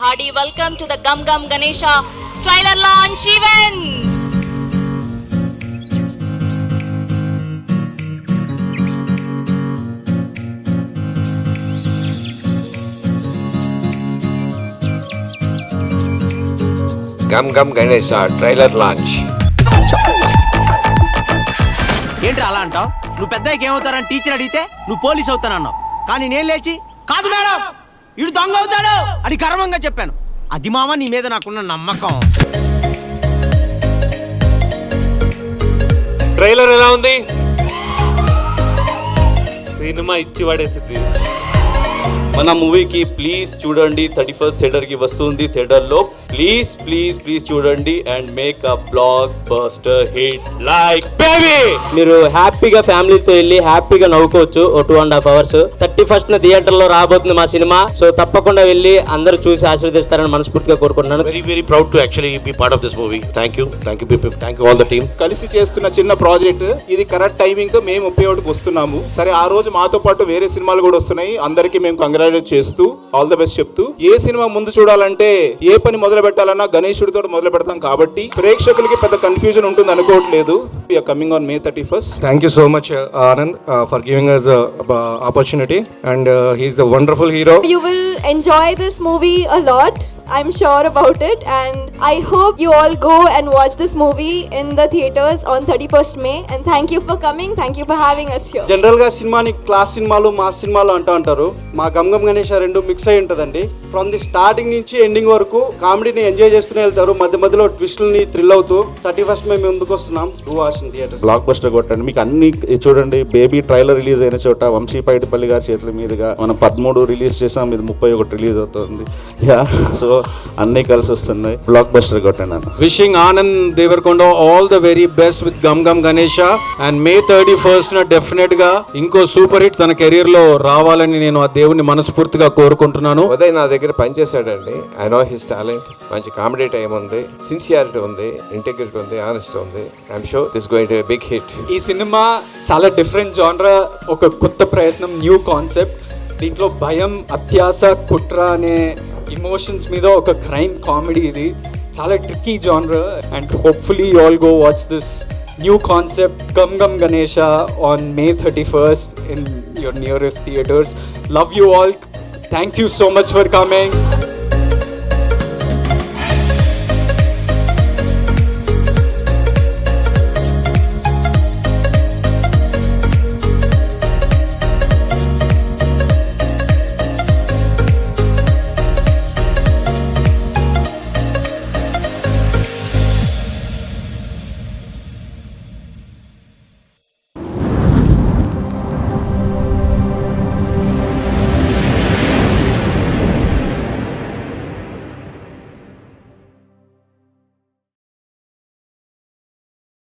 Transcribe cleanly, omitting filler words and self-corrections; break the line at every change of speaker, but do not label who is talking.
hearty welcome to the Gum Gum Ganesha trailer launch event.
Gum Gum Ganesha trailer launch.
ఏంట్రా అలా అంటావు? నువ్వు పెద్దకి ఏమవుతారని teacher అడిగితే నువ్వు పోలీస్ అవుతానన్నావు. కానీ నేను లేచి కాదు మేడం ఇడు దొంగ అవుతాడు అని గర్వంగా చెప్పాను. అది మామ నీ మీద నాకున్న నమ్మకం.
ట్రైలర్ ఎలా ఉంది? సినిమా ఇచ్చి పడేసింది.
మన మూవీకి ప్లీజ్ చూడండి, 31st థియేటర్కి వస్తుంది. థియేటర్లో ప్లీజ్ ప్లీజ్ ప్లీజ్ చూడండి and make a block buster hit like baby.
మీరు హ్యాపీగా ఫ్యామిలీతో వెళ్ళి హ్యాపీగా నవ్వుకోవచ్చు. 2.5 hours 31st థియేటర్లో రాబోతుంది మా సినిమా. సో తప్పకుండా వెళ్ళి అందరూ చూసి ఆశీర్వదిస్తారని మనస్ఫూర్తిగా కోరుకుంటున్నాను.
Very proud to actually be part of this movie. Thank you all the team.
కలిసి చేస్తున్న చిన్న ప్రాజెక్ట్ ఇది. కరెక్ట్ టైమింగ్ తో మేము 31కి వస్తున్నాము. సరే, ఆ రోజు మాతో పాటు వేరే సినిమాలు కూడా వస్తున్నాయి. అందరికీ మేము కంగ్రాచులేట్ చేస్తూ ఆల్ ద బెస్ట్ చెప్తూ, ఏ సినిమా ముందు చూడాలంటే ఏ పని మొదలు పెట్టాలన్నా గణేశుడితో మొదలు పెడతాం. కాబట్టి ప్రేక్షకులకి పెద్ద కన్ఫ్యూజన్ ఉంటుంది అనుకోవట్లేదు. We are coming on May 31st.
Thank you so much, Anand, for giving us a opportunity, and he's a wonderful hero.
You will enjoy this movie a lot. I'm sure about it, and I hope you all go and watch this movie in the theaters on 31st May. And thank you for coming. Thank you for having us here.
General గా సినిమాని class సినిమాలు mass సినిమాలు అంటారు. మా gum gum Ganesh రెండు mix అయి ఉంటదండి. From the starting నుంచి ఎండింగ్ వరకు కామెడీని ఎంజాయ్ చేస్తూనే వెళ్తారు. మధ్య మధ్యలో ట్విస్టుల్ని థ్రిల్ అవుతూ 31st May మేము ముందుకు వస్తున్నాం. వాషింగ్ థియేటర్
బ్లాక్ బస్టర్ కొట్టండి. మీకు అన్ని చూడండి. బేబీ ట్రైలర్ రిలీజ్ అయిన చోట వంశీ పైడిపల్లి గారి చేతుల మీదుగా మనం 13 రిలీజ్ చేసాం. ఇది 31 రిలీజ్ అవుతుంది. యా, సో అన్నీ కలిసి వస్తున్నాయి. బ్లాక్ బస్టర్ కొట్టండి అన్న.
Wishing Anand Deverakonda all the very best with Gam Gam Ganesha. And May 31st definite గా ఇంకో సూపర్ హిట్ తన కెరీర్ లో రావాలని నేను ఆ దేవుని మనస్ఫూర్తిగా కోరుకుంటున్నాను.
ఉదయ్ నా దగ్గర పనిచేశాడండి. I know his talent. మంచి కామెడీ టైం ఉంది, సిన్సియారిటీ ఉంది, ఇంటెగ్రిటీ ఉంది, ఆనెస్ట్ ఉంది. I'm sure this going to be big hit.
ఈ సినిమా చాలా డిఫరెంట్ జానరా, ఒక కొత్త ప్రయత్నం, న్యూ కాన్సెప్ట్. దీంట్లో భయం, అత్యాస, కుట్ర అనే ఇమోషన్స్ మీద ఒక క్రైమ్ కామెడీ. ఇది చాలా ట్రిక్కీ జానరా. And hopefully you all go watch this new concept Gam Gam Ganesha on May 31st in your nearest theaters. Love you all. Thank you so much for coming.